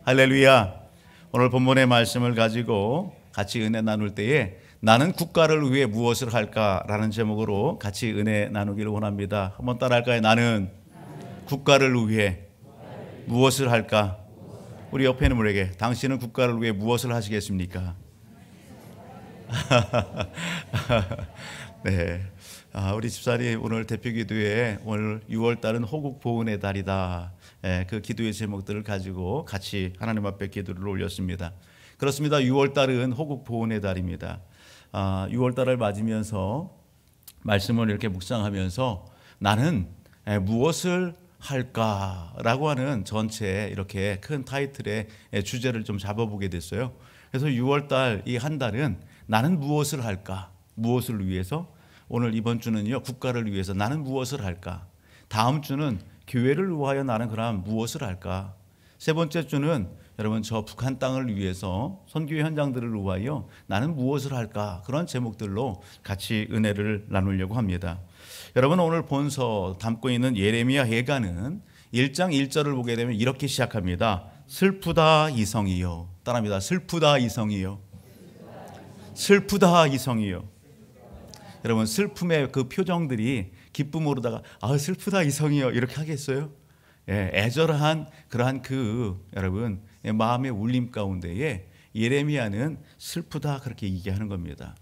할렐루야. 오늘 본문의 말씀을 가지고 같이 은혜 나눌 때에 나는 국가를 위해 무엇을 할까라는 제목으로 같이 은혜 나누기를 원합니다. 한번 따라할까요? 나는 국가를 위해 무엇을 할까? 우리 옆에 있는 분에게 당신은 국가를 위해 무엇을 하시겠습니까? 네. 우리 집사님 오늘 대표기도에 오늘 6월달은 호국 보훈의 달이다. 그 기도의 제목들을 가지고 같이 하나님 앞에 기도를 올렸습니다. 그렇습니다. 6월달은 호국 보훈의 달입니다. 6월달을 맞으면서 말씀을 이렇게 묵상하면서 나는 무엇을 할까라고 하는 전체 이렇게 큰 타이틀의 주제를 좀 잡아보게 됐어요. 그래서 6월달 이 한 달은 나는 무엇을 할까? 무엇을 위해서? 오늘 이번 주는요, 국가를 위해서 나는 무엇을 할까? 다음 주는 교회를 위하여 나는 그럼 무엇을 할까? 세 번째 주는 여러분 저 북한 땅을 위해서 선교의 현장들을 위하여 나는 무엇을 할까? 그런 제목들로 같이 은혜를 나누려고 합니다. 여러분 오늘 본서 담고 있는 예레미야 예가는 1장 1절을 보게 되면 이렇게 시작합니다. 슬프다 이성이여. 따라합니다. 슬프다 이성이여. 슬프다 이성이여. 여러분 슬픔의 그 표정들이 기쁨으로다가 슬프다 이성이여 이렇게 하겠어요? 애절한 그러한 여러분 마음의 울림 가운데에 예레미야는 슬프다 그렇게 얘기하는 겁니다.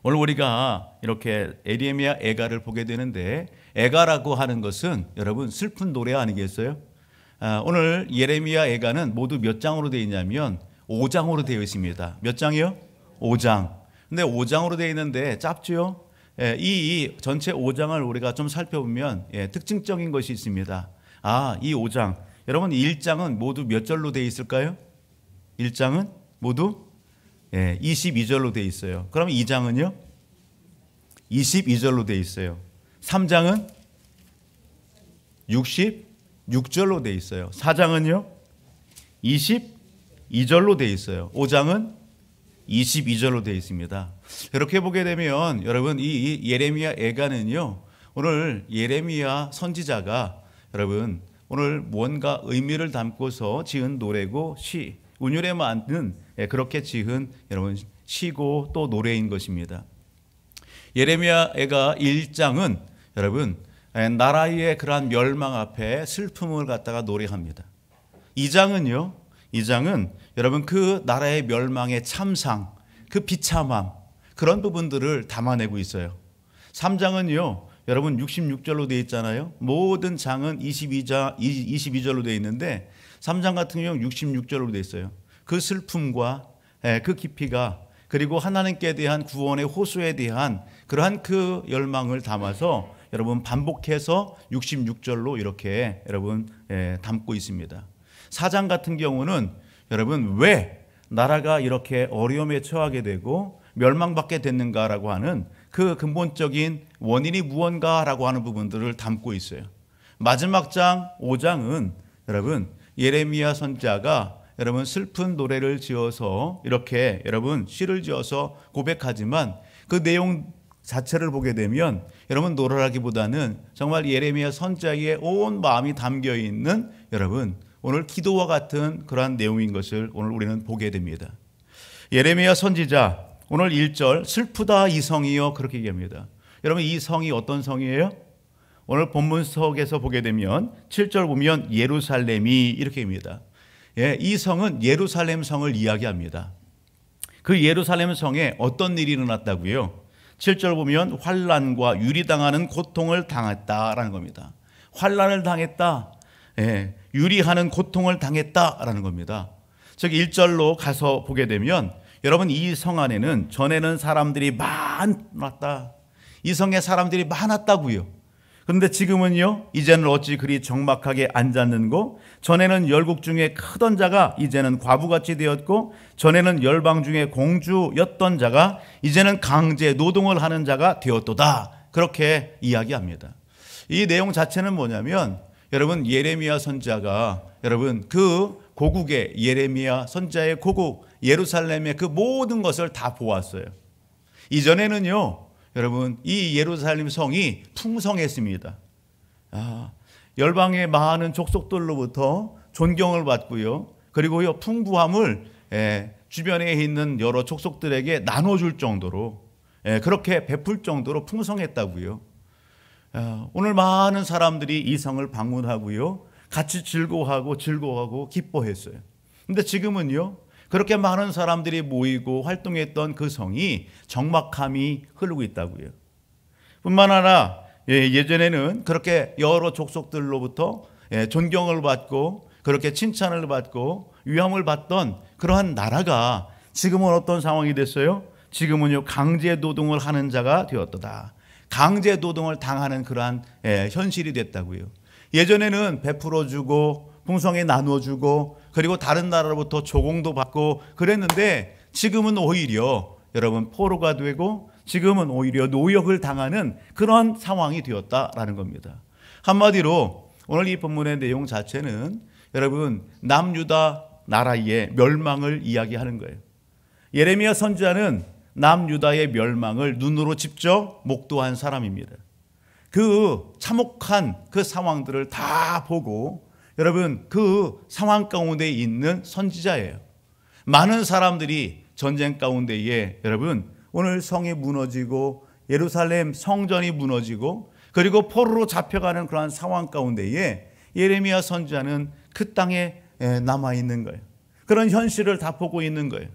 오늘 우리가 이렇게 예레미야 애가를 보게 되는데 애가라고 하는 것은 여러분 슬픈 노래 아니겠어요? 오늘 예레미야 애가는 모두 몇 장으로 되어 있냐면 5장으로 되어 있습니다. 몇 장이요? 5장. 근데 5장으로 되어 있는데 짧죠? 이 전체 5장을 우리가 좀 살펴보면 특징적인 것이 있습니다. 이 5장. 여러분 1장은 모두 몇 절로 되어 있을까요? 1장은 모두 22절로 되어 있어요. 그럼 2장은요? 22절로 되어 있어요. 3장은 66절로 되어 있어요. 4장은요? 22절로 되어 있어요. 5장은 22절로 되어 있습니다. 이렇게 보게 되면 여러분 이 예레미야 애가는요, 오늘 예레미야 선지자가 여러분 오늘 뭔가 의미를 담고서 지은 노래고 운율에 맞는 그렇게 지은 여러분 시고 또 노래인 것입니다. 예레미야 애가 1장은 여러분 나라의 그러한 멸망 앞에 슬픔을 갖다가 노래합니다. 2장은요, 2장은 여러분 그 나라의 멸망의 참상, 그 비참함 그런 부분들을 담아내고 있어요. 3장은요 여러분 66절로 되어 있잖아요. 모든 장은 22절로 되어 있는데 3장 같은 경우 66절로 되어 있어요. 그 슬픔과 그 깊이가 그리고 하나님께 대한 구원의 호소에 대한 그러한 그 열망을 담아서 여러분 반복해서 66절로 이렇게 여러분 담고 있습니다. 4장 같은 경우는 여러분 왜 나라가 이렇게 어려움에 처하게 되고 멸망받게 됐는가라고 하는 그 근본적인 원인이 무언가라고 하는 부분들을 담고 있어요. 마지막 장 5장은 여러분 예레미야 선지자가 여러분 슬픈 노래를 지어서 이렇게 여러분 시를 지어서 고백하지만 그 내용 자체를 보게 되면 여러분 노래라기보다는 정말 예레미야 선지자의 온 마음이 담겨 있는 여러분 오늘 기도와 같은 그러한 내용인 것을 오늘 우리는 보게 됩니다. 예레미야 선지자 오늘 1절 슬프다 이 성이여 그렇게 얘기합니다. 여러분 이 성이 어떤 성이에요? 오늘 본문 속에서 보게 되면 7절 보면 예루살렘이 이렇게 합니다. 이 성은 예루살렘 성을 이야기합니다. 그 예루살렘 성에 어떤 일이 일어났다고요? 7절 보면 환난과 유리당하는 고통을 당했다라는 겁니다. 환난을 당했다. 유리하는 고통을 당했다라는 겁니다. 즉 1절로 가서 보게 되면 여러분 이 성 안에는 전에는 사람들이 많았다. 이 성에 사람들이 많았다고요. 그런데 지금은요 이제는 어찌 그리 적막하게 앉았는고 전에는 열국 중에 크던 자가 이제는 과부같이 되었고 전에는 열방 중에 공주였던 자가 이제는 강제 노동을 하는 자가 되었도다. 그렇게 이야기합니다. 이 내용 자체는 뭐냐면 여러분 예레미야 선지자가 여러분 그 고국의 예레미야 선지자의 고국 예루살렘의 그 모든 것을 다 보았어요. 이전에는요 여러분 이 예루살렘 성이 풍성했습니다. 열방의 많은 족속들로부터 존경을 받고요. 그리고요 풍부함을 주변에 있는 여러 족속들에게 나눠줄 정도로 그렇게 베풀 정도로 풍성했다고요. 오늘 많은 사람들이 이 성을 방문하고요 같이 즐거워하고 기뻐했어요. 근데 지금은요 그렇게 많은 사람들이 모이고 활동했던 그 성이 적막함이 흐르고 있다고요. 뿐만 아니라 예전에는 그렇게 여러 족속들로부터 존경을 받고 그렇게 칭찬을 받고 위함을 받던 그러한 나라가 지금은 어떤 상황이 됐어요? 지금은요 강제 노동을 하는 자가 되었도다. 강제 노동을 당하는 그러한 현실이 됐다고요. 예전에는 베풀어주고 풍성히 나눠주고 그리고 다른 나라로부터 조공도 받고 그랬는데 지금은 오히려 여러분 포로가 되고 지금은 오히려 노역을 당하는 그런 상황이 되었다라는 겁니다. 한마디로 오늘 이 본문의 내용 자체는 여러분 남유다 나라의 멸망을 이야기하는 거예요. 예레미야 선지자는 남유다의 멸망을 눈으로 직접 목도한 사람입니다. 그 참혹한 그 상황들을 다 보고 여러분 그 상황 가운데 있는 선지자예요. 많은 사람들이 전쟁 가운데에 여러분 오늘 성이 무너지고 예루살렘 성전이 무너지고 그리고 포로로 잡혀가는 그러한 상황 가운데에 예레미야 선지자는 그 땅에 남아있는 거예요. 그런 현실을 다 보고 있는 거예요.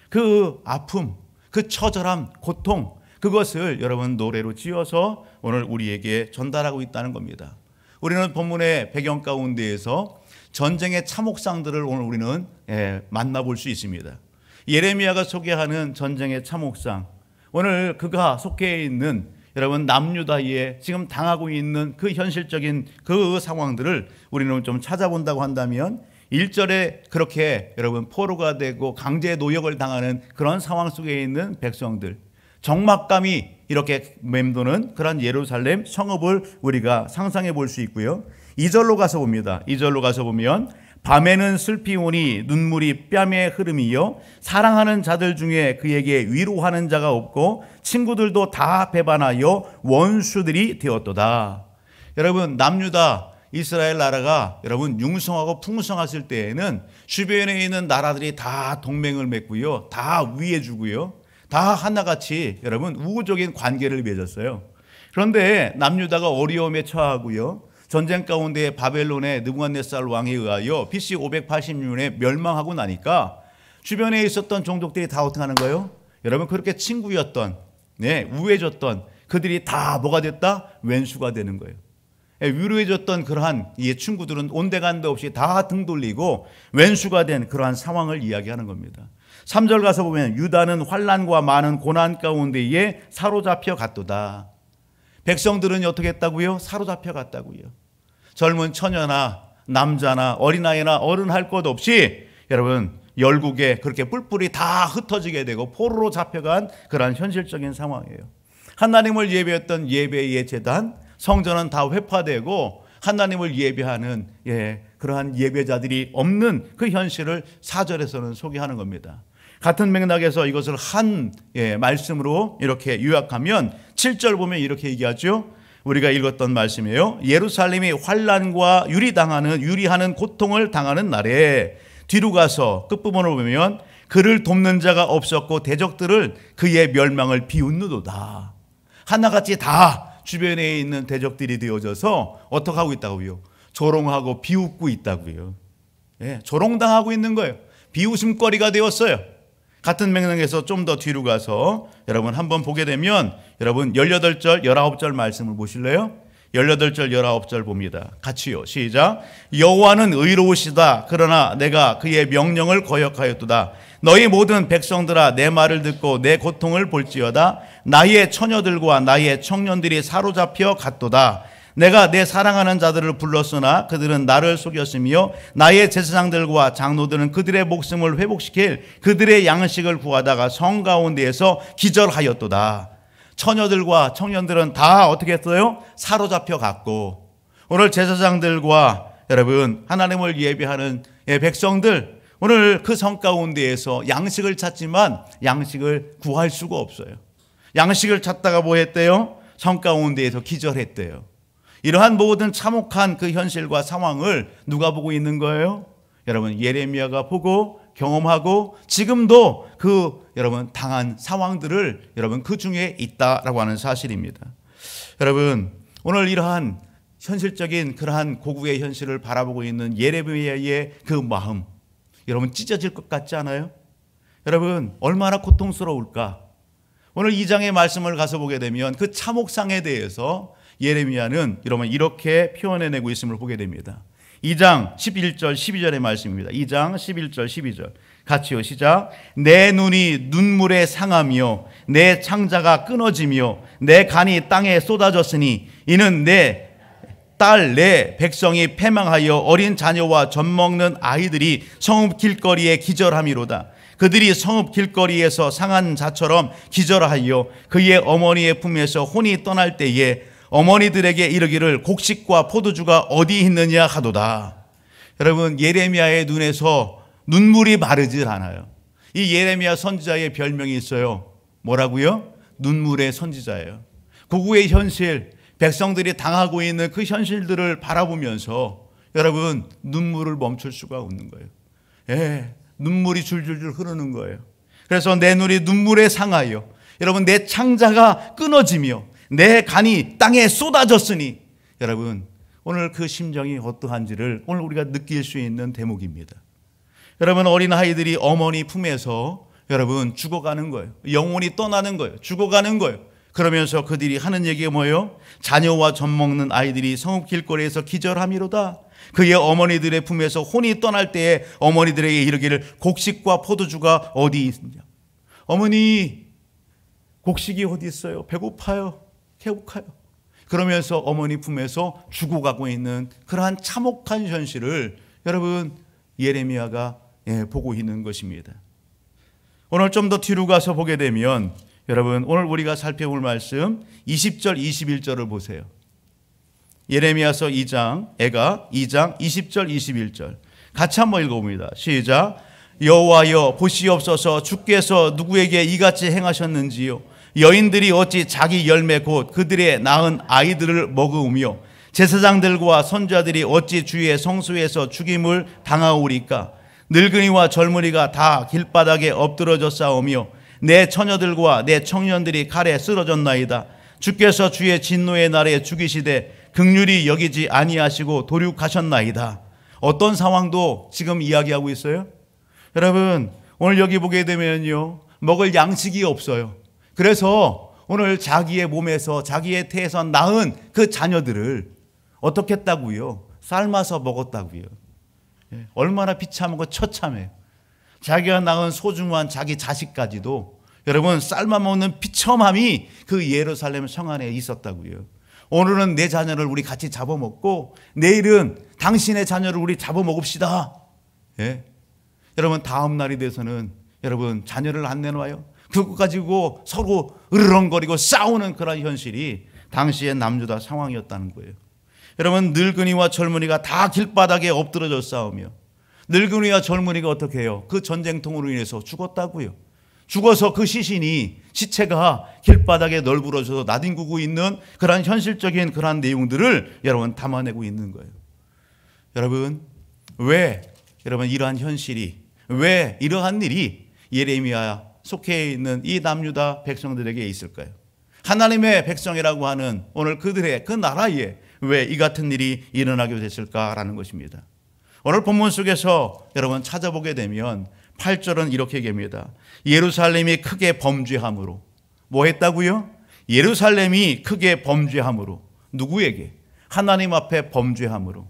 그 아픔, 그 처절함, 고통 그것을 여러분 노래로 지어서 오늘 우리에게 전달하고 있다는 겁니다. 우리는 본문의 배경 가운데에서 전쟁의 참혹상들을 오늘 우리는 만나볼 수 있습니다. 예레미야가 소개하는 전쟁의 참혹상, 오늘 그가 속해 있는 여러분 남유다에 지금 당하고 있는 그 현실적인 그 상황들을 우리는 좀 찾아본다고 한다면 1절에 그렇게 여러분 포로가 되고 강제 노역을 당하는 그런 상황 속에 있는 백성들, 적막감이 이렇게 맴도는 그런 예루살렘 성읍을 우리가 상상해 볼 수 있고요. 2절로 가서 봅니다. 2절로 가서 보면 밤에는 슬피 오니 눈물이 뺨에 흐름이요 사랑하는 자들 중에 그에게 위로하는 자가 없고 친구들도 다 배반하여 원수들이 되었도다. 여러분 남유다 이스라엘 나라가 여러분 융성하고 풍성했을 때에는 주변에 있는 나라들이 다 동맹을 맺고요 다 위해주고요 다 하나같이 여러분 우호적인 관계를 맺었어요. 그런데 남유다가 어려움에 처하고요 전쟁 가운데 바벨론의 느부갓네살 왕에 의하여 BC 586년에 멸망하고 나니까 주변에 있었던 종족들이 다 어떻게 하는 거예요? 여러분 그렇게 친구였던 우애해줬던 그들이 다 뭐가 됐다? 왼수가 되는 거예요. 위로해줬던 그러한 이 친구들은 온데간데 없이 다 등 돌리고 왼수가 된 그러한 상황을 이야기하는 겁니다. 3절 가서 보면 유다는 환난과 많은 고난 가운데에 사로잡혀 갔도다. 백성들은 어떻게 했다고요? 사로잡혀 갔다고요. 젊은 처녀나 남자나 어린아이나 어른 할 것 없이 여러분 열국에 그렇게 뿔뿔이 다 흩어지게 되고 포로로 잡혀간 그러한 현실적인 상황이에요. 하나님을 예배했던 예배의 제단 성전은 다 회파되고 하나님을 예배하는 그러한 예배자들이 없는 그 현실을 4절에서는 소개하는 겁니다. 같은 맥락에서 이것을 한 말씀으로 이렇게 요약하면 7절 보면 이렇게 얘기하죠. 우리가 읽었던 말씀이에요. 예루살렘이 환난과 유리하는 고통을 당하는 날에 뒤로 가서 끝부분을 보면 그를 돕는 자가 없었고 대적들을 그의 멸망을 비웃는도다. 하나같이 다 주변에 있는 대적들이 되어져서 어떻게 하고 있다고요? 조롱하고 비웃고 있다고요. 조롱당하고 있는 거예요. 비웃음거리가 되었어요. 같은 맥락에서 좀 더 뒤로 가서 여러분 한번 보게 되면 여러분 18절 19절 말씀을 보실래요? 18절 19절 봅니다. 같이요. 시작. 여호와는 의로우시다. 그러나 내가 그의 명령을 거역하였도다. 너희 모든 백성들아 내 말을 듣고 내 고통을 볼지어다. 나의 처녀들과 나의 청년들이 사로잡혀 갔도다. 내가 내 사랑하는 자들을 불렀으나 그들은 나를 속였으며 나의 제사장들과 장로들은 그들의 목숨을 회복시킬 그들의 양식을 구하다가 성 가운데에서 기절하였도다. 처녀들과 청년들은 다 어떻게 했어요? 사로잡혀 갔고 오늘 제사장들과 여러분 하나님을 예배하는 백성들 오늘 그 성 가운데에서 양식을 찾지만 양식을 구할 수가 없어요. 양식을 찾다가 뭐 했대요? 성 가운데에서 기절했대요. 이러한 모든 참혹한 그 현실과 상황을 누가 보고 있는 거예요? 여러분 예레미야가 보고 경험하고 지금도 그 여러분 당한 상황들을 여러분 그 중에 있다라고 하는 사실입니다. 여러분 오늘 이러한 현실적인 그러한 고국의 현실을 바라보고 있는 예레미야의 그 마음 여러분 찢어질 것 같지 않아요? 여러분 얼마나 고통스러울까? 오늘 2장의 말씀을 가서 보게 되면 그 참혹상에 대해서 예레미야는 여러분 이렇게 표현해내고 있음을 보게 됩니다. 2장 11절 12절의 말씀입니다. 2장 11절 12절 같이요 시작. 내 눈이 눈물에 상하며 내 창자가 끊어지며 내 간이 땅에 쏟아졌으니 이는 내 딸 내 백성이 패망하여 어린 자녀와 젖먹는 아이들이 성읍 길거리에 기절함이로다. 그들이 성읍 길거리에서 상한 자처럼 기절하여 그의 어머니의 품에서 혼이 떠날 때에 어머니들에게 이르기를 곡식과 포도주가 어디 있느냐 하도다. 여러분 예레미야의 눈에서 눈물이 마르질 않아요. 이 예레미야 선지자의 별명이 있어요. 뭐라고요? 눈물의 선지자예요. 고국의 현실, 백성들이 당하고 있는 그 현실들을 바라보면서 여러분 눈물을 멈출 수가 없는 거예요. 예, 눈물이 줄줄줄 흐르는 거예요. 그래서 내 눈이 눈물에 상하여 여러분 내 창자가 끊어지며 내 간이 땅에 쏟아졌으니 여러분 오늘 그 심정이 어떠한지를 오늘 우리가 느낄 수 있는 대목입니다. 여러분 어린 아이들이 어머니 품에서 여러분 죽어가는 거예요. 영혼이 떠나는 거예요. 죽어가는 거예요. 그러면서 그들이 하는 얘기가 뭐예요? 자녀와 젖먹는 아이들이 성읍 길거리에서 기절함이로다. 그의 어머니들의 품에서 혼이 떠날 때에 어머니들에게 이르기를 곡식과 포도주가 어디 있느냐. 어머니 곡식이 어디 있어요? 배고파요. 개옥하요. 그러면서 어머니 품에서 죽어가고 있는 그러한 참혹한 현실을 여러분 예레미야가 보고 있는 것입니다. 오늘 좀 더 뒤로 가서 보게 되면 여러분 오늘 우리가 살펴볼 말씀 20절 21절을 보세요. 예레미야서 2장 2장 20절 21절 같이 한번 읽어봅니다. 시작. 여호와여 보시옵소서 주께서 누구에게 이같이 행하셨는지요. 여인들이 어찌 자기 열매 곧 그들의 낳은 아이들을 먹으며 제사장들과 선지자들이 어찌 주의 성소에서 죽임을 당하오리까. 늙은이와 젊은이가 다 길바닥에 엎드러져 싸우며 내 처녀들과 내 청년들이 칼에 쓰러졌나이다. 주께서 주의 진노의 날에 죽이시되 긍휼히 여기지 아니하시고 도륙하셨나이다. 어떤 상황도 지금 이야기하고 있어요? 여러분 오늘 여기 보게 되면요 먹을 양식이 없어요. 그래서 오늘 자기의 몸에서 자기의 태에서 낳은 그 자녀들을 어떻게 했다고요? 삶아서 먹었다고요. 얼마나 비참하고 처참해요. 자기가 낳은 소중한 자기 자식까지도 여러분 삶아 먹는 비참함이 그 예루살렘 성 안에 있었다고요. 오늘은 내 자녀를 우리 같이 잡아먹고 내일은 당신의 자녀를 우리 잡아먹읍시다. 예? 여러분 다음 날이 돼서는 여러분 자녀를 안 내놔요. 그거 가지고 서로 으르렁거리고 싸우는 그런 현실이 당시의 남유다 상황이었다는 거예요. 여러분 늙은이와 젊은이가 다 길바닥에 엎드러져 싸우며 늙은이와 젊은이가 어떻게 해요? 그 전쟁통으로 인해서 죽었다고요. 죽어서 그 시체가 길바닥에 널브러져서 나뒹구고 있는 그런 현실적인 그런 내용들을 여러분 담아내고 있는 거예요. 여러분 왜 여러분 이러한 현실이 왜 이러한 일이 예레미야 속해 있는 이 남유다 백성들에게 있을까요? 하나님의 백성이라고 하는 오늘 그들의 그 나라에 왜 이 같은 일이 일어나게 됐을까라는 것입니다. 오늘 본문 속에서 여러분 찾아보게 되면 8절은 이렇게 얘기합니다. 예루살렘이 크게 범죄함으로. 뭐 했다고요? 예루살렘이 크게 범죄함으로. 누구에게? 하나님 앞에 범죄함으로.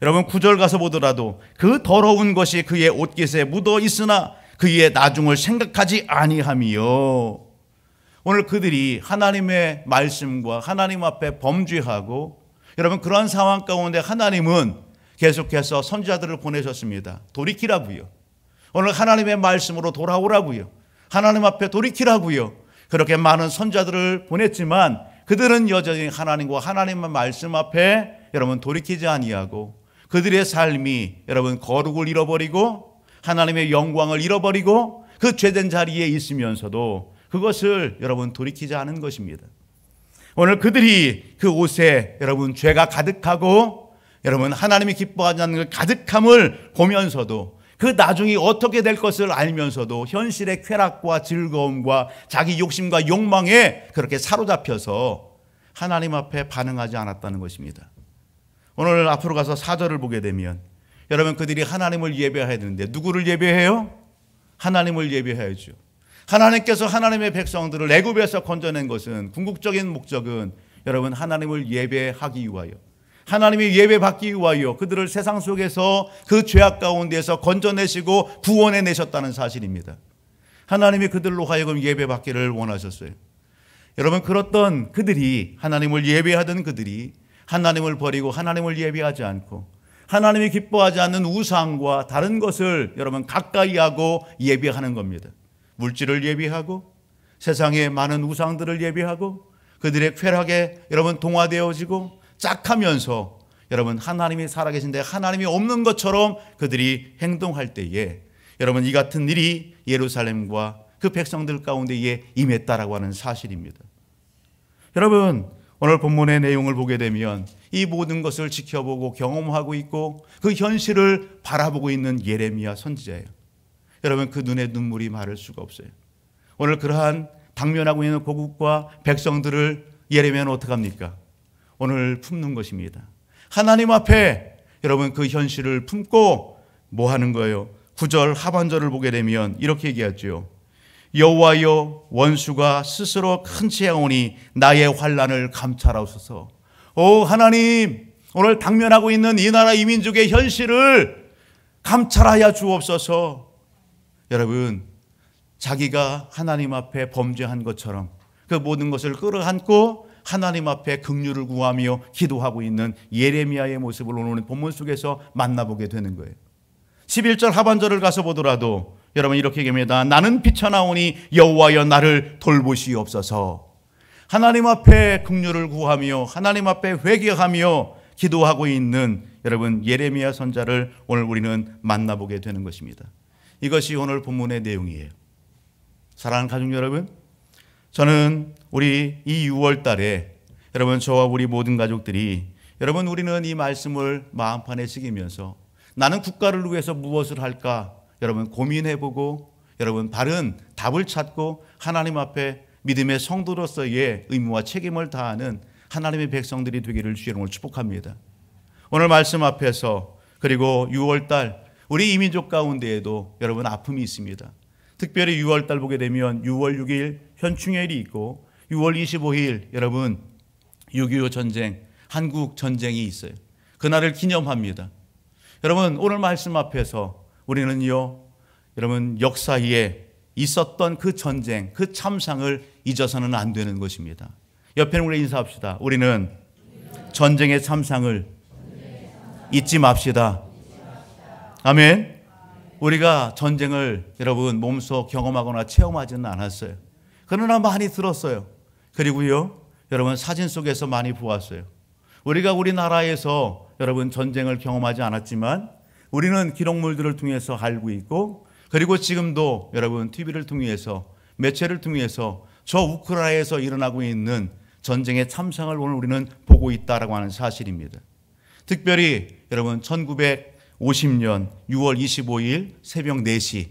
여러분 9절 가서 보더라도 그 더러운 것이 그의 옷깃에 묻어 있으나 그의 나중을 생각하지 아니하며. 오늘 그들이 하나님의 말씀과 하나님 앞에 범죄하고 여러분 그런 상황 가운데 하나님은 계속해서 선지자들을 보내셨습니다. 돌이키라고요. 오늘 하나님의 말씀으로 돌아오라고요. 하나님 앞에 돌이키라고요. 그렇게 많은 선지자들을 보냈지만 그들은 여전히 하나님과 하나님의 말씀 앞에 여러분 돌이키지 아니하고 그들의 삶이 여러분 거룩을 잃어버리고 하나님의 영광을 잃어버리고 그 죄된 자리에 있으면서도 그것을 여러분 돌이키지 않은 것입니다. 오늘 그들이 그 옷에 여러분 죄가 가득하고 여러분 하나님이 기뻐하지 않는 그 가득함을 보면서도 그 나중이 어떻게 될 것을 알면서도 현실의 쾌락과 즐거움과 자기 욕심과 욕망에 그렇게 사로잡혀서 하나님 앞에 반응하지 않았다는 것입니다. 오늘 앞으로 가서 4절을 보게 되면 여러분 그들이 하나님을 예배해야 되는데 누구를 예배해요? 하나님을 예배해야죠. 하나님께서 하나님의 백성들을 애굽에서 건져낸 것은 궁극적인 목적은 여러분 하나님을 예배하기 위하여, 하나님이 예배받기 위하여 그들을 세상 속에서 그 죄악 가운데에서 건져내시고 구원해내셨다는 사실입니다. 하나님이 그들로 하여금 예배받기를 원하셨어요. 여러분 그렇던 그들이, 하나님을 예배하던 그들이 하나님을 버리고 하나님을 예배하지 않고 하나님이 기뻐하지 않는 우상과 다른 것을 여러분 가까이 하고 예배하는 겁니다. 물질을 예배하고 세상의 많은 우상들을 예배하고 그들의 쾌락에 여러분 동화되어지고 짝하면서 여러분 하나님이 살아계신데 하나님이 없는 것처럼 그들이 행동할 때에 여러분 이 같은 일이 예루살렘과 그 백성들 가운데에 임했다라고 하는 사실입니다. 여러분 오늘 본문의 내용을 보게 되면 이 모든 것을 지켜보고 경험하고 있고 그 현실을 바라보고 있는 예레미야 선지자예요. 여러분 그 눈에 눈물이 마를 수가 없어요. 오늘 그러한 당면하고 있는 고국과 백성들을 예레미야는 어떻게 합니까? 오늘 품는 것입니다. 하나님 앞에 여러분 그 현실을 품고 뭐 하는 거예요? 9절 하반절을 보게 되면 이렇게 얘기하죠. 여호와여 원수가 스스로 큰 채하오니 나의 환난을 감찰하소서. 오 하나님, 오늘 당면하고 있는 이 나라 이 민족의 현실을 감찰하여 주옵소서. 여러분 자기가 하나님 앞에 범죄한 것처럼 그 모든 것을 끌어안고 하나님 앞에 긍휼을 구하며 기도하고 있는 예레미야의 모습을 오늘 본문 속에서 만나보게 되는 거예요. 11절 하반절을 가서 보더라도 여러분 이렇게 얘기합니다. 나는 비쳐나오니 여호와여 나를 돌보시옵소서. 하나님 앞에 긍휼을 구하며 하나님 앞에 회개하며 기도하고 있는 여러분 예레미야 선자를 오늘 우리는 만나보게 되는 것입니다. 이것이 오늘 본문의 내용이에요. 사랑하는 가족 여러분, 저는 우리 이 6월 달에 여러분 저와 우리 모든 가족들이 여러분 우리는 이 말씀을 마음판에 새기면서 나는 국가를 위해서 무엇을 할까 여러분 고민해보고 여러분 바른 답을 찾고 하나님 앞에 믿음의 성도로서의 의무와 책임을 다하는 하나님의 백성들이 되기를 주의 이름으로 축복합니다. 오늘 말씀 앞에서 그리고 6월달 우리 이민족 가운데에도 여러분 아픔이 있습니다. 특별히 6월달 보게 되면 6월 6일 현충일이 있고 6월 25일 여러분 6.25 전쟁, 한국 전쟁이 있어요. 그날을 기념합니다. 여러분 오늘 말씀 앞에서 우리는요 여러분 역사에 있었던 그 전쟁, 그 참상을 잊어서는 안 되는 것입니다. 옆에는 우리 인사합시다. 우리는 전쟁의 참상을 잊지 맙시다. 아멘. 우리가 전쟁을 여러분 몸소 경험하거나 체험하지는 않았어요. 그러나 많이 들었어요. 그리고요 여러분 사진 속에서 많이 보았어요. 우리가 우리나라에서 여러분 전쟁을 경험하지 않았지만 우리는 기록물들을 통해서 알고 있고 그리고 지금도 여러분 TV를 통해서 매체를 통해서 저 우크라이나에서 일어나고 있는 전쟁의 참상을 오늘 우리는 보고 있다라고 하는 사실입니다. 특별히 여러분 1950년 6월 25일 새벽 4시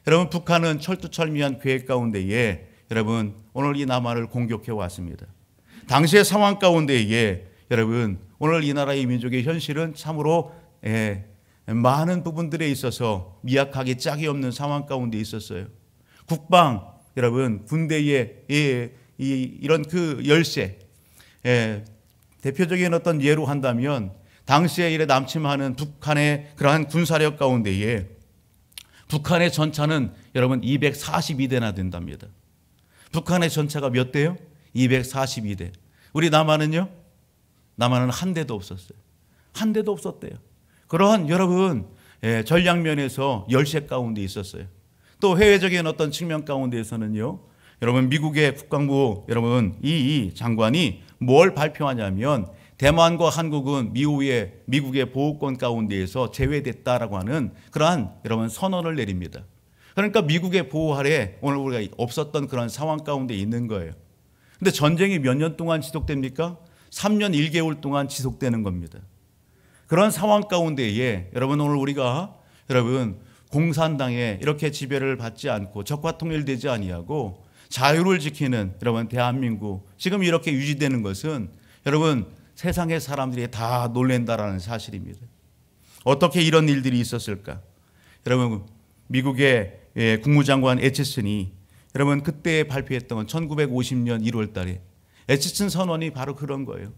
여러분 북한은 철두철미한 계획 가운데에 여러분 오늘 이 남한을 공격해 왔습니다. 당시의 상황 가운데에 여러분 오늘 이 나라의 민족의 현실은 참으로 많은 부분들에 있어서 미약하기 짝이 없는 상황 가운데 있었어요. 국방 여러분 군대의 이런 그 열세 대표적인 어떤 예로 한다면 당시에 이래 남침하는 북한의 그러한 군사력 가운데에 북한의 전차는 여러분 242대나 된답니다. 북한의 전차가 몇 대요? 242대. 우리 남한은요? 남한은 한 대도 없었어요. 한 대도 없었대요. 그러한 여러분 전략면에서 열세 가운데 있었어요. 또 해외적인 어떤 측면 가운데에서는요. 여러분 미국의 국방부 여러분 이 장관이 뭘 발표하냐면 대만과 한국은 미국의 보호권 가운데에서 제외됐다라고 하는 그러한 여러분 선언을 내립니다. 그러니까 미국의 보호 아래 오늘 우리가 없었던 그런 상황 가운데 있는 거예요. 근데 전쟁이 몇 년 동안 지속됩니까? 3년 1개월 동안 지속되는 겁니다. 그런 상황 가운데에 여러분 오늘 우리가 여러분 공산당에 이렇게 지배를 받지 않고 적과 통일되지 아니하고 자유를 지키는 여러분 대한민국 지금 이렇게 유지되는 것은 여러분 세상의 사람들이 다 놀랜다라는 사실입니다. 어떻게 이런 일들이 있었을까? 여러분 미국의 국무장관 애치슨이 여러분 그때 발표했던 건 1950년 1월 달에 애치슨 선언이 바로 그런 거예요.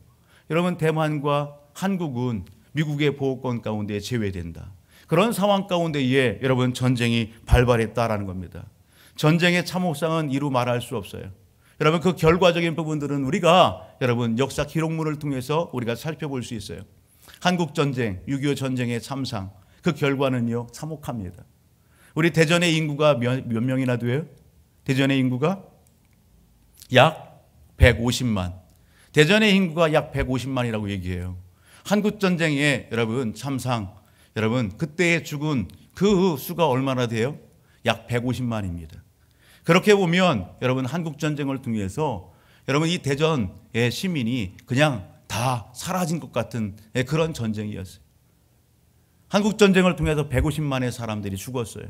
여러분 대만과 한국은 미국의 보호권 가운데 제외된다. 그런 상황 가운데에 여러분 전쟁이 발발했다라는 겁니다. 전쟁의 참혹상은 이루 말할 수 없어요. 여러분 그 결과적인 부분들은 우리가 여러분 역사 기록물을 통해서 우리가 살펴볼 수 있어요. 한국 전쟁, 6.25 전쟁의 참상 그 결과는요 참혹합니다. 우리 대전의 인구가 몇 명이나 돼요? 대전의 인구가 약 150만. 대전의 인구가 약 150만이라고 얘기해요. 한국 전쟁의 여러분 참상 여러분 그때에 죽은 그 수가 얼마나 돼요? 약 150만입니다. 그렇게 보면 여러분 한국 전쟁을 통해서 여러분 이 대전의 시민이 그냥 다 사라진 것 같은 그런 전쟁이었어요. 한국 전쟁을 통해서 150만의 사람들이 죽었어요.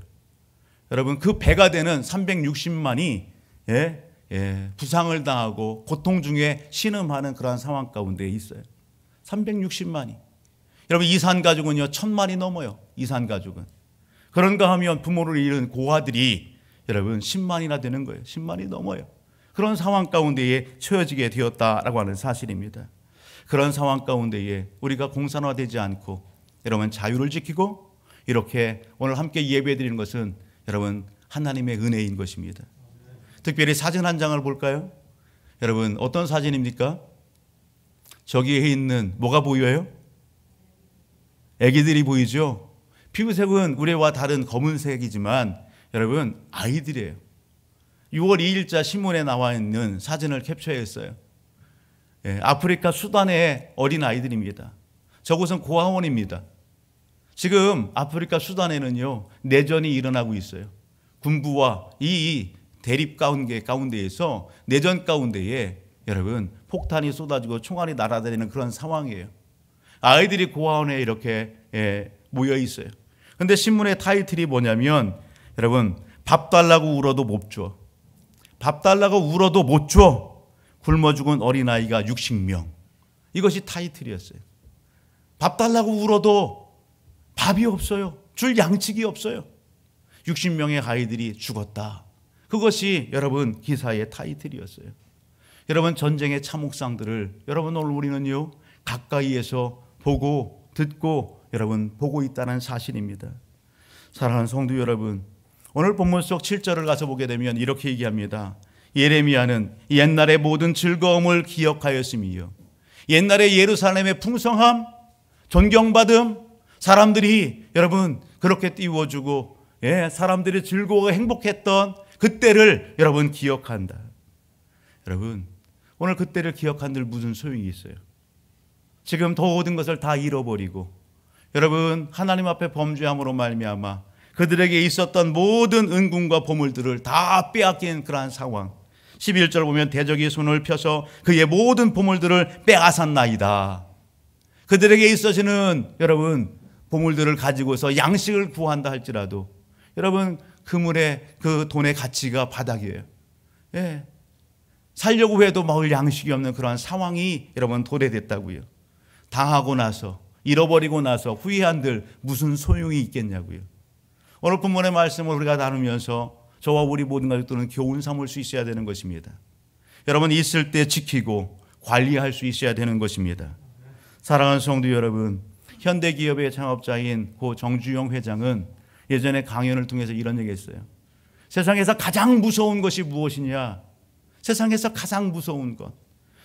여러분 그 배가 되는 360만이 부상을 당하고 고통 중에 신음하는 그러한 상황 가운데 있어요. 360만이. 여러분 이산 가족은요 1000만이 넘어요. 이산 가족은. 그런가 하면 부모를 잃은 고아들이 여러분 10만이나 되는 거예요. 10만이 넘어요. 그런 상황 가운데에 처해지게 되었다라고 하는 사실입니다. 그런 상황 가운데에 우리가 공산화되지 않고 여러분 자유를 지키고 이렇게 오늘 함께 예배드리는 것은 여러분 하나님의 은혜인 것입니다. 특별히 사진 한 장을 볼까요? 여러분 어떤 사진입니까? 저기에 있는 뭐가 보여요? 아기들이 보이죠? 피부색은 우리와 다른 검은색이지만 여러분 아이들이에요. 6월 2일자 신문에 나와 있는 사진을 캡처했어요. 아프리카 수단의 어린 아이들입니다. 저곳은 고아원입니다. 지금 아프리카 수단에는요 내전이 일어나고 있어요. 군부와 이 대립 가운데에서 내전 가운데에 여러분 폭탄이 쏟아지고 총알이 날아다니는 그런 상황이에요. 아이들이 고아원에 이렇게 모여 있어요. 그런데 신문의 타이틀이 뭐냐면 여러분 밥 달라고 울어도 못 줘. 밥 달라고 울어도 못 줘. 굶어 죽은 어린아이가 60명. 이것이 타이틀이었어요. 밥 달라고 울어도 밥이 없어요. 줄 양식이 없어요. 60명의 아이들이 죽었다. 그것이 여러분 기사의 타이틀이었어요. 여러분 전쟁의 참혹상들을 여러분 오늘 우리는요 가까이에서 보고 듣고 여러분 보고 있다는 사실입니다. 사랑하는 성도 여러분, 오늘 본문 속 7절을 가서 보게 되면 이렇게 얘기합니다. 예레미야는 옛날의 모든 즐거움을 기억하였으며 옛날의 예루살렘의 풍성함, 존경받음, 사람들이 여러분 그렇게 띄워주고 사람들이 즐거워 행복했던 그때를 여러분 기억한다. 여러분 오늘 그때를 기억한들 무슨 소용이 있어요? 지금 모든 것을 다 잃어버리고 여러분 하나님 앞에 범죄함으로 말미암아 그들에게 있었던 모든 은군과 보물들을 다 빼앗긴 그러한 상황. 11절 보면 대적이 손을 펴서 그의 모든 보물들을 빼앗았나이다. 그들에게 있어지는 여러분 보물들을 가지고서 양식을 구한다 할지라도 여러분 그물의 그 돈의 가치가 바닥이에요. 살려고 해도 먹을 양식이 없는 그러한 상황이 여러분 도래됐다고요. 당하고 나서 잃어버리고 나서 후회한들 무슨 소용이 있겠냐고요. 오늘 본문의 말씀을 우리가 나누면서 저와 우리 모든 가족들은 교훈 삼을 수 있어야 되는 것입니다. 여러분 있을 때 지키고 관리할 수 있어야 되는 것입니다. 사랑하는 성도 여러분, 현대기업의 창업자인 고 정주영 회장은 예전에 강연을 통해서 이런 얘기했어요. 세상에서 가장 무서운 것이 무엇이냐? 세상에서 가장 무서운 것.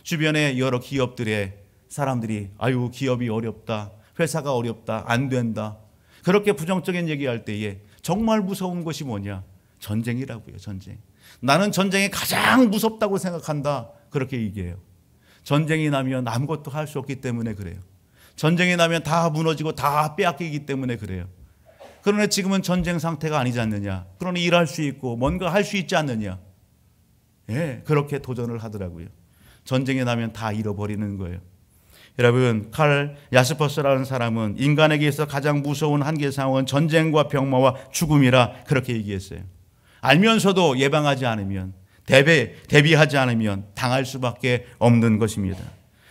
주변의 여러 기업들의 사람들이 아유 기업이 어렵다, 회사가 어렵다, 안 된다. 그렇게 부정적인 얘기할 때에 정말 무서운 것이 뭐냐? 전쟁이라고요. 전쟁. 나는 전쟁이 가장 무섭다고 생각한다. 그렇게 얘기해요. 전쟁이 나면 아무것도 할 수 없기 때문에 그래요. 전쟁이 나면 다 무너지고 다 빼앗기기 때문에 그래요. 그러나 지금은 전쟁 상태가 아니지 않느냐. 그러니 일할 수 있고 뭔가 할 수 있지 않느냐. 그렇게 도전을 하더라고요. 전쟁이 나면 다 잃어버리는 거예요. 여러분 칼 야스퍼스라는 사람은 인간에게 있어 가장 무서운 한계 상황은 전쟁과 병마와 죽음이라 그렇게 얘기했어요. 알면서도 예방하지 않으면 대비하지 않으면 당할 수밖에 없는 것입니다.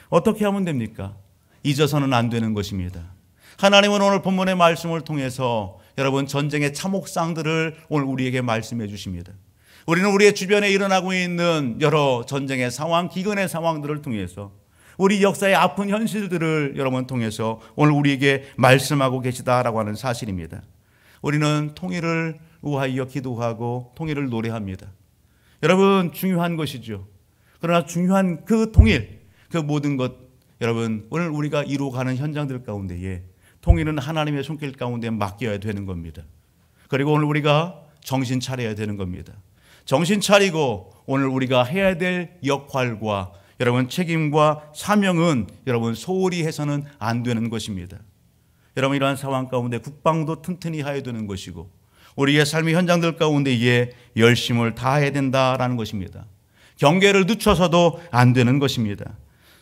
어떻게 하면 됩니까? 잊어서는 안 되는 것입니다. 하나님은 오늘 본문의 말씀을 통해서 여러분 전쟁의 참혹상들을 오늘 우리에게 말씀해 주십니다. 우리는 우리의 주변에 일어나고 있는 여러 전쟁의 상황, 기근의 상황들을 통해서 우리 역사의 아픈 현실들을 여러분 통해서 오늘 우리에게 말씀하고 계시다라고 하는 사실입니다. 우리는 통일을 위하여 기도하고 통일을 노래합니다. 여러분 중요한 것이죠. 그러나 중요한 그 통일, 그 모든 것 여러분 오늘 우리가 이루어가는 현장들 가운데에 통일은 하나님의 손길 가운데 맡겨야 되는 겁니다. 그리고 오늘 우리가 정신 차려야 되는 겁니다. 정신 차리고 오늘 우리가 해야 될 역할과 여러분 책임과 사명은 여러분 소홀히 해서는 안 되는 것입니다. 여러분 이러한 상황 가운데 국방도 튼튼히 해야 되는 것이고 우리의 삶의 현장들 가운데에 열심을 다해야 된다라는 것입니다. 경계를 늦춰서도 안 되는 것입니다.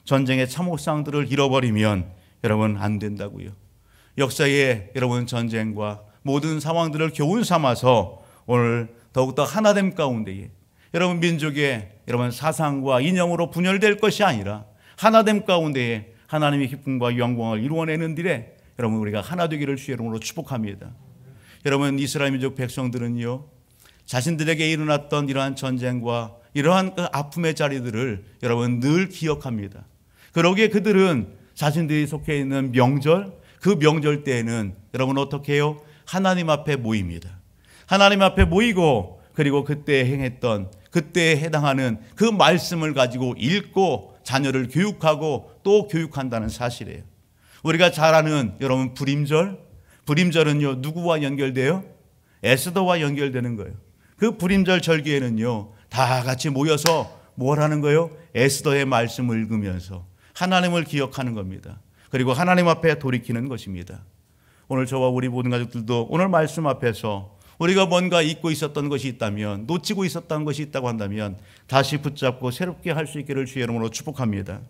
전쟁의 참혹상들을 잃어버리면 여러분 안 된다고요. 역사의 여러분 전쟁과 모든 상황들을 교훈 삼아서 오늘 더욱더 하나됨 가운데에 여러분 민족의 여러분 사상과 이념으로 분열될 것이 아니라 하나됨 가운데에 하나님의 기쁨과 영광을 이루어내는 일에 여러분 우리가 하나 되기를 주의 이름으로 축복합니다. 여러분 이스라엘 민족 백성들은요 자신들에게 일어났던 이러한 전쟁과 이러한 그 아픔의 자리들을 여러분 늘 기억합니다. 그러기에 그들은 자신들이 속해 있는 명절, 그 명절 때에는 여러분 어떻게 해요? 하나님 앞에 모입니다. 하나님 앞에 모이고 그리고 그때 행했던 그때에 해당하는 그 말씀을 가지고 읽고 자녀를 교육하고 또 교육한다는 사실이에요. 우리가 잘 아는 여러분 불임절은요 누구와 연결돼요? 에스더와 연결되는 거예요. 그 불임절 절기에는요 다 같이 모여서 뭘 하는 거예요? 에스더의 말씀을 읽으면서 하나님을 기억하는 겁니다. 그리고 하나님 앞에 돌이키는 것입니다. 오늘 저와 우리 모든 가족들도 오늘 말씀 앞에서 우리가 뭔가 잊고 있었던 것이 있다면 놓치고 있었던 것이 있다고 한다면 다시 붙잡고 새롭게 할 수 있기를 주의 이름으로 축복합니다.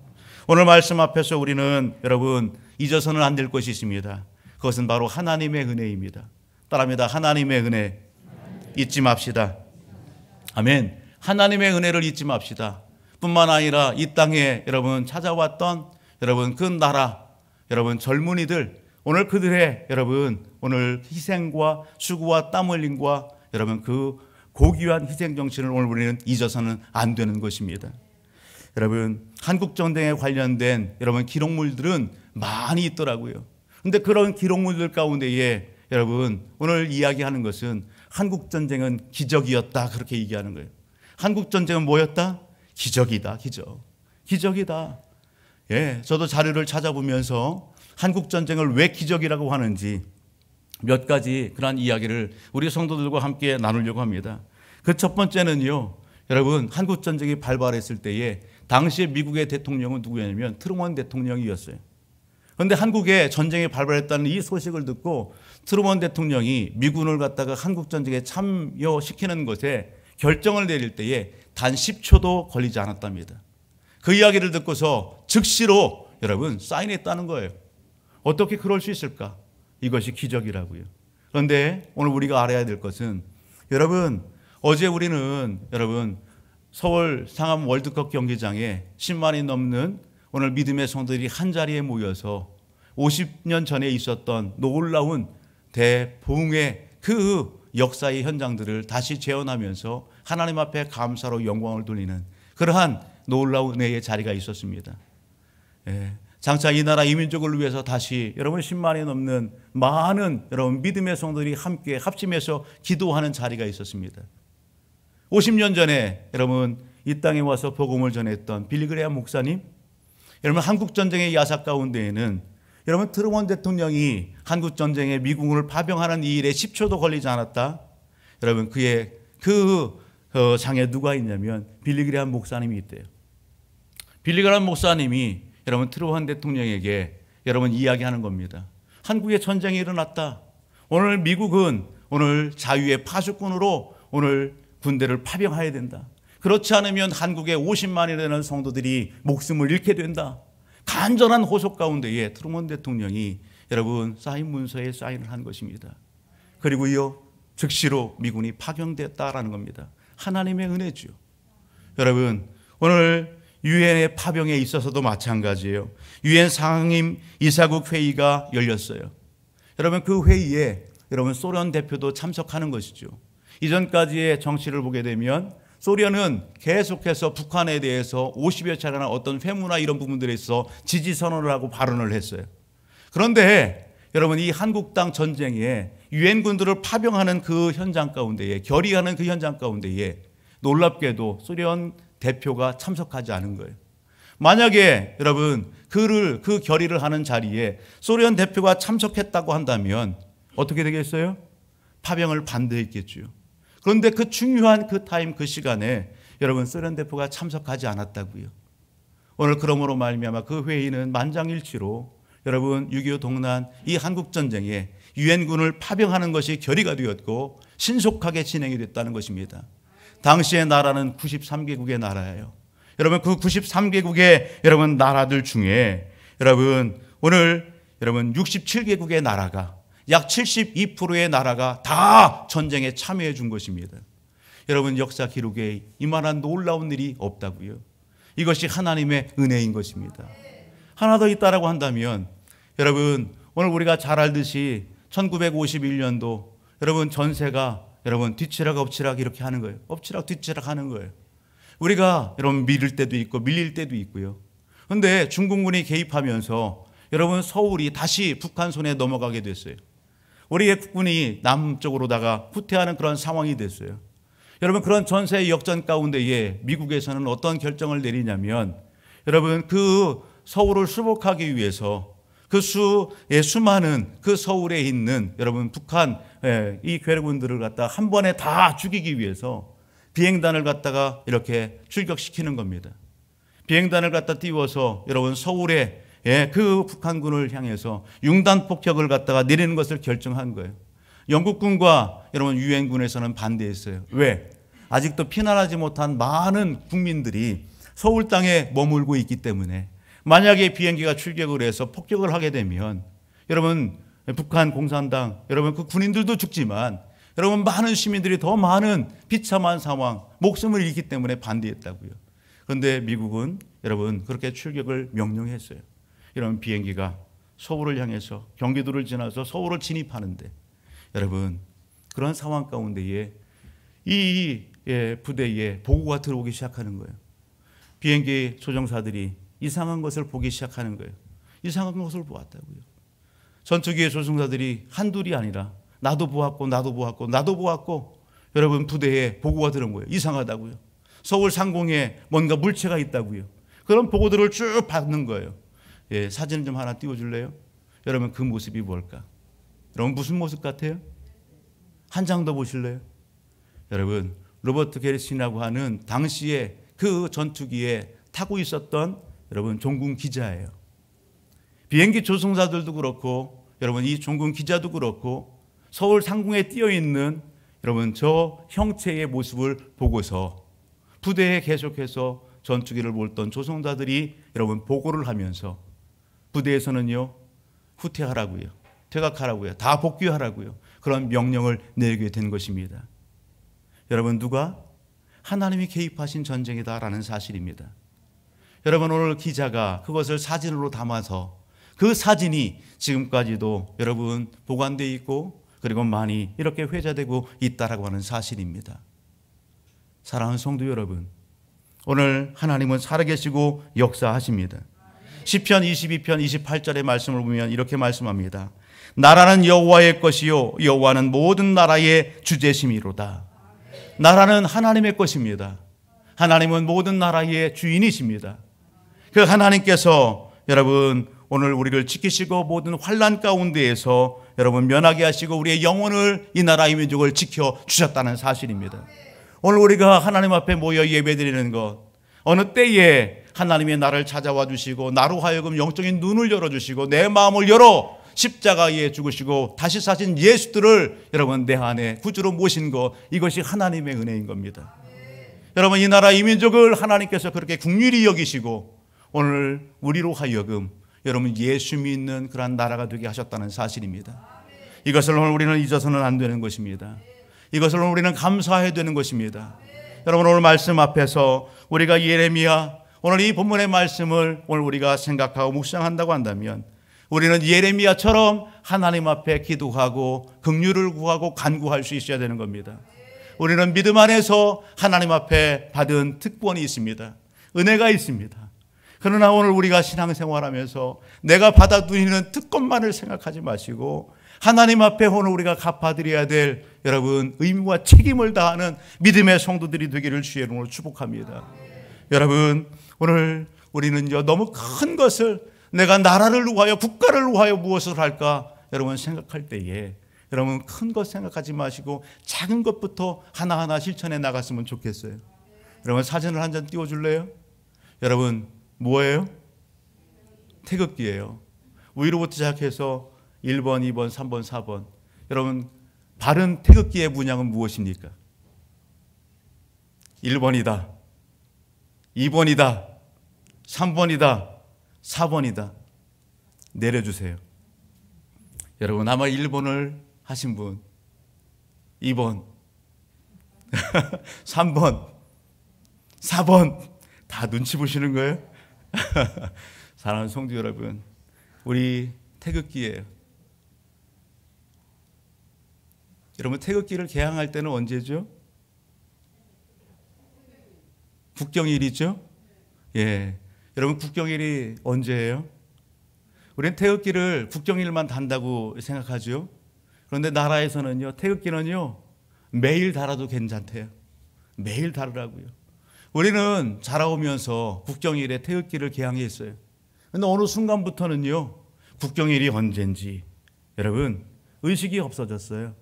오늘 말씀 앞에서 우리는 여러분 잊어서는 안 될 것이 있습니다. 그것은 바로 하나님의 은혜입니다. 따라합니다. 하나님의 은혜 잊지 맙시다. 아멘. 하나님의 은혜를 잊지 맙시다. 뿐만 아니라 이 땅에 여러분 찾아왔던 여러분 그 나라 여러분 젊은이들 오늘 그들의 여러분 오늘 희생과 수고와 땀 흘림과 여러분 그 고귀한 희생 정신을 오늘 우리는 잊어서는 안 되는 것입니다. 여러분 한국 전쟁에 관련된 여러분 기록물들은 많이 있더라고요. 그런데 그런 기록물들 가운데에 여러분 오늘 이야기하는 것은 한국 전쟁은 기적이었다 그렇게 얘기하는 거예요. 한국 전쟁은 뭐였다? 기적이다, 기적. 기적이다. 예, 저도 자료를 찾아보면서 한국 전쟁을 왜 기적이라고 하는지 몇 가지 그런 이야기를 우리 성도들과 함께 나누려고 합니다. 그 첫 번째는요, 여러분 한국 전쟁이 발발했을 때에 당시에 미국의 대통령은 누구였냐면 트루먼 대통령이었어요. 그런데 한국에 전쟁이 발발했다는 이 소식을 듣고 트루먼 대통령이 미군을 갖다가 한국 전쟁에 참여시키는 것에 결정을 내릴 때에 단 10초도 걸리지 않았답니다. 그 이야기를 듣고서 즉시로 여러분 사인했다는 거예요. 어떻게 그럴 수 있을까? 이것이 기적이라고요. 그런데 오늘 우리가 알아야 될 것은 여러분 어제 우리는 여러분 서울 상암 월드컵 경기장에 10만이 넘는 오늘 믿음의 성도들이 한자리에 모여서 50년 전에 있었던 놀라운 대붕의 그 역사의 현장들을 다시 재현하면서 하나님 앞에 감사로 영광을 돌리는 그러한 놀라운 은혜의 자리가 있었습니다. 예, 장차 이 나라 이민족을 위해서 다시 여러분 10만이 넘는 많은 여러분 믿음의 성도들이 함께 합심해서 기도하는 자리가 있었습니다. 50년 전에 여러분 이 땅에 와서 복음을 전했던 빌리그레암 목사님, 여러분 한국전쟁의 야사 가운데에는 여러분 트루먼 대통령이 한국전쟁에 미국을 파병하는 이 일에 10초도 걸리지 않았다. 여러분 그의 그 장에 누가 있냐면 빌리그레암 목사님이 있대요. 빌리그레암 목사님이 여러분 트루먼 대통령에게 여러분 이야기하는 겁니다. 한국에 전쟁이 일어났다. 오늘 미국은 오늘 자유의 파수꾼으로 오늘 군대를 파병해야 된다. 그렇지 않으면 한국의 50만이 되는 성도들이 목숨을 잃게 된다. 간절한 호소 가운데에 트루먼 대통령이 여러분 사인 문서에 사인을 한 것입니다. 그리고요 즉시로 미군이 파병됐다라는 겁니다. 하나님의 은혜죠. 여러분 오늘 유엔의 파병에 있어서도 마찬가지예요. 유엔 상임 이사국 회의가 열렸어요. 여러분 그 회의에 여러분 소련 대표도 참석하는 것이죠. 이전까지의 정치를 보게 되면 소련은 계속해서 북한에 대해서 50여 차례나 어떤 회무나 이런 부분들에 있어 지지 선언을 하고 발언을 했어요. 그런데 여러분 이 한국 땅 전쟁에 유엔군들을 파병하는 그 현장 가운데에 결의하는 그 현장 가운데에 놀랍게도 소련 대표가 참석하지 않은 거예요. 만약에 여러분 그 결의를 하는 자리에 소련 대표가 참석했다고 한다면 어떻게 되겠어요? 파병을 반대했겠죠. 그런데 그 중요한 그 타임 그 시간에 여러분 소련 대표가 참석하지 않았다고요. 오늘 그러므로 말미암아 그 회의는 만장일치로 여러분 6.25 동란 이 한국전쟁에 유엔군을 파병하는 것이 결의가 되었고 신속하게 진행이 됐다는 것입니다. 당시의 나라는 93개국의 나라예요. 여러분 그 93개국의 여러분 나라들 중에 여러분 오늘 여러분 67개국의 나라가 약 72%의 나라가 다 전쟁에 참여해 준 것입니다. 여러분 역사 기록에 이만한 놀라운 일이 없다고요. 이것이 하나님의 은혜인 것입니다. 하나 더 있다라고 한다면 여러분 오늘 우리가 잘 알듯이 1951년도 여러분 전세가 여러분 뒤치락 엎치락 이렇게 하는 거예요. 엎치락 뒤치락 하는 거예요. 우리가 여러분 밀릴 때도 있고 밀릴 때도 있고요. 그런데 중공군이 개입하면서 여러분 서울이 다시 북한 손에 넘어가게 됐어요. 우리의 국군이 남쪽으로다가 후퇴하는 그런 상황이 됐어요. 여러분 그런 전세의 역전 가운데에 미국에서는 어떤 결정을 내리냐면 여러분 그 서울을 수복하기 위해서 그 수많은 그 서울에 있는 여러분 북한 이 괴뢰군들을 갖다 한 번에 다 죽이기 위해서 비행단을 갖다가 이렇게 출격시키는 겁니다. 비행단을 갖다 띄워서 여러분 서울에 그 북한군을 향해서 융단 폭격을 갖다가 내리는 것을 결정한 거예요. 영국군과 여러분 유엔군에서는 반대했어요. 왜? 아직도 피난하지 못한 많은 국민들이 서울 땅에 머물고 있기 때문에 만약에 비행기가 출격을 해서 폭격을 하게 되면 여러분 북한 공산당 여러분 그 군인들도 죽지만 여러분 많은 시민들이 더 많은 비참한 상황 목숨을 잃기 때문에 반대했다고요. 그런데 미국은 여러분 그렇게 출격을 명령했어요. 이런 비행기가 서울을 향해서 경기도를 지나서 서울을 진입하는데 여러분 그런 상황 가운데에 이 부대에 보고가 들어오기 시작하는 거예요. 비행기 조종사들이 이상한 것을 보기 시작하는 거예요. 이상한 것을 보았다고요. 전투기의 조종사들이 한둘이 아니라 나도 보았고 나도 보았고 나도 보았고 여러분 부대에 보고가 들어온 거예요. 이상하다고요. 서울 상공에 뭔가 물체가 있다고요. 그런 보고들을 쭉 받는 거예요. 사진 좀 하나 띄워줄래요? 여러분 그 모습이 뭘까? 여러분 무슨 모습 같아요? 한 장 더 보실래요? 여러분 로버트 게리슨이라고 하는 당시에 그 전투기에 타고 있었던 여러분 종군 기자예요. 비행기 조종사들도 그렇고 여러분 이 종군 기자도 그렇고 서울 상공에 띄어 있는 여러분 저 형체의 모습을 보고서 부대에 계속해서 전투기를 몰던 조종사들이 여러분 보고를 하면서 부대에서는요 후퇴하라고요, 퇴각하라고요, 다 복귀하라고요 그런 명령을 내리게 된 것입니다. 여러분 누가? 하나님이 개입하신 전쟁이다라는 사실입니다. 여러분 오늘 기자가 그것을 사진으로 담아서 그 사진이 지금까지도 여러분 보관되어 있고 그리고 많이 이렇게 회자되고 있다라고 하는 사실입니다. 사랑하는 성도 여러분, 오늘 하나님은 살아계시고 역사하십니다. 시편 22편 28절의 말씀을 보면 이렇게 말씀합니다. 나라는 여호와의 것이요 여호와는 모든 나라의 주제심이로다. 나라는 하나님의 것입니다. 하나님은 모든 나라의 주인이십니다. 그 하나님께서 여러분 오늘 우리를 지키시고 모든 환난 가운데에서 여러분 면하게 하시고 우리의 영혼을 이 나라의 민족을 지켜주셨다는 사실입니다. 오늘 우리가 하나님 앞에 모여 예배드리는 것 어느 때에 하나님의 나를 찾아와 주시고 나로 하여금 영적인 눈을 열어주시고 내 마음을 열어 십자가에 죽으시고 다시 사신 예수들을 여러분 내 안에 구주로 모신 것 이것이 하나님의 은혜인 겁니다. 여러분 이 나라 이 민족을 하나님께서 그렇게 긍휼히 여기시고 오늘 우리로 하여금 여러분 예수 믿는 그러한 나라가 되게 하셨다는 사실입니다. 이것을 오늘 우리는 잊어서는 안 되는 것입니다. 이것을 오늘 우리는 감사해야 되는 것입니다. 여러분 오늘 말씀 앞에서 우리가 예레미야 오늘 이 본문의 말씀을 오늘 우리가 생각하고 묵상한다고 한다면 우리는 예레미야처럼 하나님 앞에 기도하고 긍휼을 구하고 간구할 수 있어야 되는 겁니다. 우리는 믿음 안에서 하나님 앞에 받은 특권이 있습니다. 은혜가 있습니다. 그러나 오늘 우리가 신앙생활하면서 내가 받아들이는 특권만을 생각하지 마시고 하나님 앞에 오늘 우리가 갚아드려야 될 여러분 의무와 책임을 다하는 믿음의 성도들이 되기를 주의 이름으로 축복합니다. 여러분 오늘 우리는요 너무 큰 것을 내가 나라를 위하여 국가를 위하여 무엇을 할까 여러분 생각할 때에 여러분 큰 것 생각하지 마시고 작은 것부터 하나하나 실천해 나갔으면 좋겠어요. 여러분 사진을 한 장 띄워줄래요? 여러분 뭐예요? 태극기예요. 위로부터 시작해서 1번, 2번, 3번, 4번. 여러분 바른 태극기의 문양은 무엇입니까? 1번이다. 2번이다. 3번이다. 4번이다. 내려주세요. 여러분 아마 1번을 하신 분 2번 3번 4번 다 눈치 보시는 거예요? 사랑하는 성도 여러분 우리 태극기예요. 여러분 태극기를 개항할 때는 언제죠? 국경일이죠? 예. 여러분 국경일이 언제예요? 우리는 태극기를 국경일만 단다고 생각하죠. 그런데 나라에서는요 태극기는요 매일 달아도 괜찮대요. 매일 달으라고요. 우리는 자라오면서 국경일에 태극기를 개항했어요. 그런데 어느 순간부터는요 국경일이 언젠지 여러분 의식이 없어졌어요.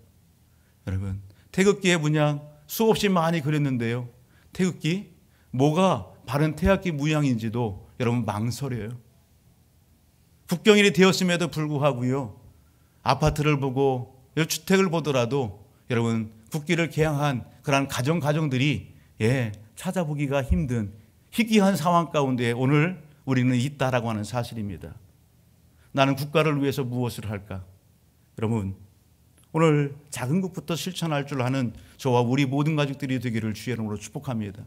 여러분 태극기의 문양 수없이 많이 그렸는데요 태극기 뭐가 바른 태극기 문양인지도 여러분 망설여요. 국경일이 되었음에도 불구하고요 아파트를 보고 주택을 보더라도 여러분 국기를 개항한 그러한 가정들이 찾아보기가 힘든 희귀한 상황 가운데 오늘 우리는 있다라고 하는 사실입니다. 나는 국가를 위해서 무엇을 할까? 여러분 오늘 작은 것부터 실천할 줄 아는 저와 우리 모든 가족들이 되기를 주의 이름으로 축복합니다.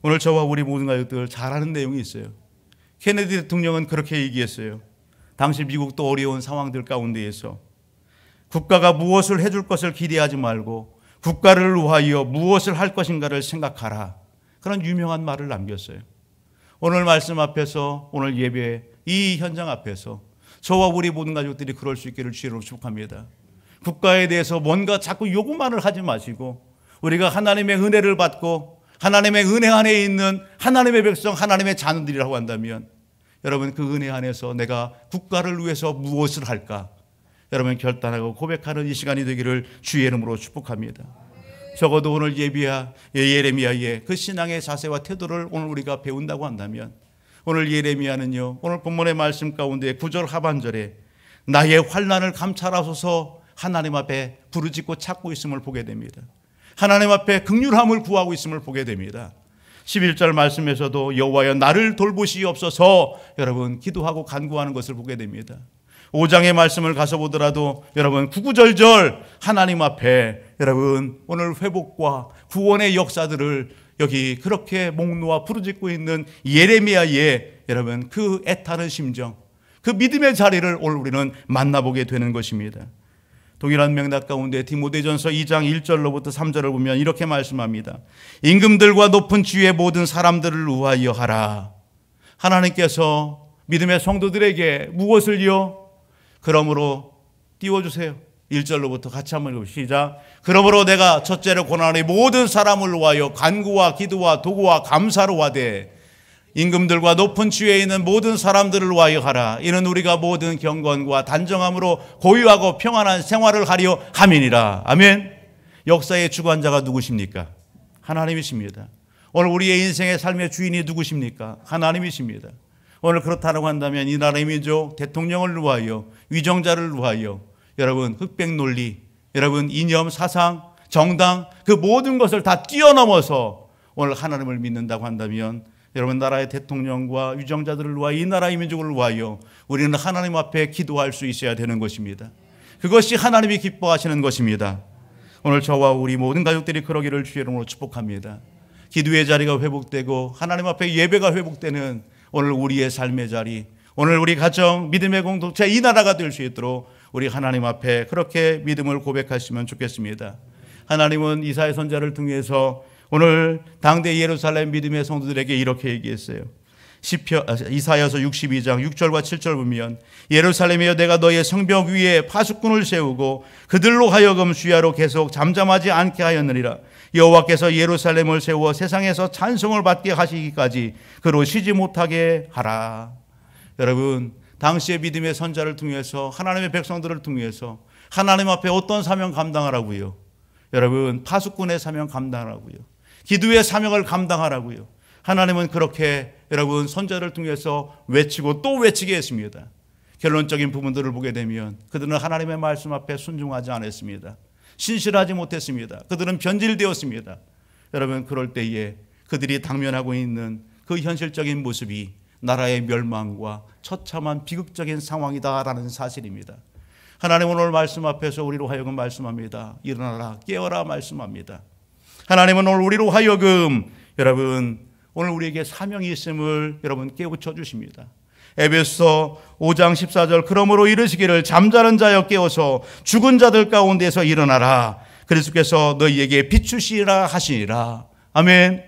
오늘 저와 우리 모든 가족들 잘 아는 내용이 있어요. 케네디 대통령은 그렇게 얘기했어요. 당시 미국도 어려운 상황들 가운데에서 국가가 무엇을 해줄 것을 기대하지 말고 국가를 위하여 무엇을 할 것인가를 생각하라. 그런 유명한 말을 남겼어요. 오늘 말씀 앞에서 오늘 예배 이 현장 앞에서 저와 우리 모든 가족들이 그럴 수 있기를 주의로 축복합니다. 국가에 대해서 뭔가 자꾸 요구만을 하지 마시고 우리가 하나님의 은혜를 받고 하나님의 은혜 안에 있는 하나님의 백성 하나님의 자녀들이라고 한다면 여러분 그 은혜 안에서 내가 국가를 위해서 무엇을 할까 여러분 결단하고 고백하는 이 시간이 되기를 주의 이름으로 축복합니다. 적어도 오늘 예레미야의 그 신앙의 자세와 태도를 오늘 우리가 배운다고 한다면 오늘 예레미야는요 오늘 본문의 말씀 가운데 9절 하반절에 나의 환난을 감찰하소서 하나님 앞에 부르짖고 찾고 있음을 보게 됩니다. 하나님 앞에 긍휼함을 구하고 있음을 보게 됩니다. 11절 말씀에서도 여호와여 나를 돌보시옵소서 여러분 기도하고 간구하는 것을 보게 됩니다. 5장의 말씀을 가서 보더라도 여러분 구구절절 하나님 앞에 여러분 오늘 회복과 구원의 역사들을 여기 그렇게 목 놓아 부르짖고 있는 예레미야의 여러분 그 애타는 심정 그 믿음의 자리를 오늘 우리는 만나보게 되는 것입니다. 동일한 맥락 가운데 디모데전서 2장 1절로부터 3절을 보면 이렇게 말씀합니다. 임금들과 높은 지위의 모든 사람들을 위하여 하라. 하나님께서 믿음의 성도들에게 무엇을요? 그러므로 띄워주세요. 1절로부터 같이 한번 읽어보시죠. 시작. 그러므로 내가 첫째로 고난하니 모든 사람을 위하여 간구와 기도와 도구와 감사로 하되 임금들과 높은 지위에 있는 모든 사람들을 위하여 하라. 이는 우리가 모든 경건과 단정함으로 고유하고 평안한 생활을 하려 함이니라. 아멘. 역사의 주관자가 누구십니까? 하나님이십니다. 오늘 우리의 인생의 삶의 주인이 누구십니까? 하나님이십니다. 오늘 그렇다고 한다면 이 나라의 민족 대통령을 위하여 위정자를 위하여 여러분 흑백 논리 여러분 이념 사상 정당 그 모든 것을 다 뛰어넘어서 오늘 하나님을 믿는다고 한다면 여러분, 나라의 대통령과 유정자들을 위하여, 이 나라의 민족을 위하여 우리는 하나님 앞에 기도할 수 있어야 되는 것입니다. 그것이 하나님이 기뻐하시는 것입니다. 오늘 저와 우리 모든 가족들이 그러기를 주의 이름으로 축복합니다. 기도의 자리가 회복되고 하나님 앞에 예배가 회복되는 오늘 우리의 삶의 자리, 오늘 우리 가정, 믿음의 공동체, 이 나라가 될 수 있도록 우리 하나님 앞에 그렇게 믿음을 고백하시면 좋겠습니다. 하나님은 이사야 선지자를 통해서 오늘 당대 예루살렘 믿음의 성도들에게 이렇게 얘기했어요. 이사야서 62장 6절과 7절 보면, 예루살렘이여, 내가 너의 성벽 위에 파수꾼을 세우고 그들로 하여금 주야로 계속 잠잠하지 않게 하였느니라. 여호와께서 예루살렘을 세워 세상에서 찬송을 받게 하시기까지 그로 쉬지 못하게 하라. 여러분, 당시의 믿음의 선자를 통해서, 하나님의 백성들을 통해서 하나님 앞에 어떤 사명 감당하라고요? 여러분, 파수꾼의 사명 감당하라고요. 기도의 사명을 감당하라고요. 하나님은 그렇게 여러분 선자를 통해서 외치고 또 외치게 했습니다. 결론적인 부분들을 보게 되면 그들은 하나님의 말씀 앞에 순종하지 않았습니다. 신실하지 못했습니다. 그들은 변질되었습니다. 여러분, 그럴 때에 그들이 당면하고 있는 그 현실적인 모습이 나라의 멸망과 처참한 비극적인 상황이다라는 사실입니다. 하나님은 오늘 말씀 앞에서 우리로 하여금 말씀합니다. 일어나라, 깨어라 말씀합니다. 하나님은 오늘 우리로 하여금 여러분 오늘 우리에게 사명이 있음을 여러분 깨우쳐 주십니다. 에베소 5장 14절, 그러므로 이르시기를 잠자는 자여 깨어서 죽은 자들 가운데서 일어나라. 그리스도께서 너희에게 비추시리라 하시니라. 아멘.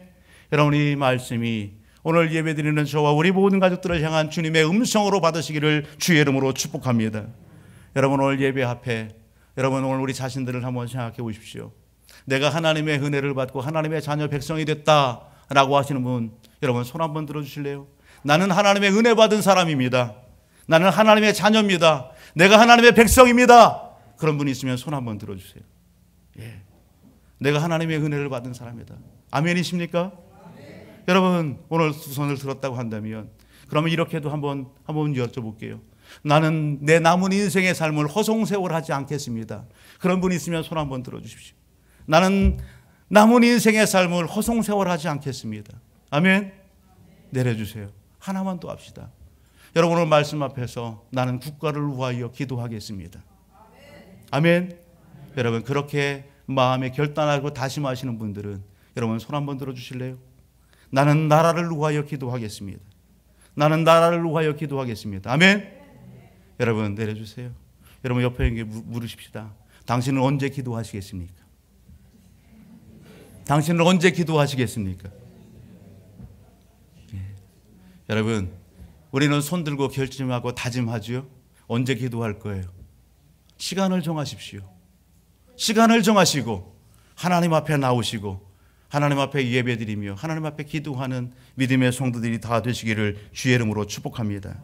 여러분, 이 말씀이 오늘 예배드리는 저와 우리 모든 가족들을 향한 주님의 음성으로 받으시기를 주의 이름으로 축복합니다. 여러분, 오늘 예배 앞에 여러분 오늘 우리 자신들을 한번 생각해 보십시오. 내가 하나님의 은혜를 받고 하나님의 자녀 백성이 됐다라고 하시는 분, 여러분 손 한번 들어주실래요? 나는 하나님의 은혜 받은 사람입니다. 나는 하나님의 자녀입니다. 내가 하나님의 백성입니다. 그런 분이 있으면 손 한번 들어주세요. 예, 내가 하나님의 은혜를 받은 사람이다. 아멘이십니까? 아멘. 여러분, 오늘 두 손을 들었다고 한다면 그러면 이렇게도 한번 여쭤볼게요. 나는 내 남은 인생의 삶을 허송세월하지 않겠습니다. 그런 분이 있으면 손 한번 들어주십시오. 나는 남은 인생의 삶을 허송세월하지 않겠습니다. 아멘. 내려주세요. 하나만 더 합시다. 여러분, 오늘 말씀 앞에서 나는 국가를 위하여 기도하겠습니다. 아멘. 여러분, 그렇게 마음에 결단하고 다짐하시는 분들은 여러분 손 한번 들어주실래요? 나는 나라를 위하여 기도하겠습니다. 나는 나라를 위하여 기도하겠습니다. 아멘. 여러분, 내려주세요. 여러분, 옆에 있는 게 물으십시다. 당신은 언제 기도하시겠습니까? 당신은 언제 기도하시겠습니까? 예. 여러분, 우리는 손 들고 결심하고 다짐하죠. 언제 기도할 거예요? 시간을 정하십시오. 시간을 정하시고 하나님 앞에 나오시고 하나님 앞에 예배드리며 하나님 앞에 기도하는 믿음의 성도들이 다 되시기를 주의 이름으로 축복합니다.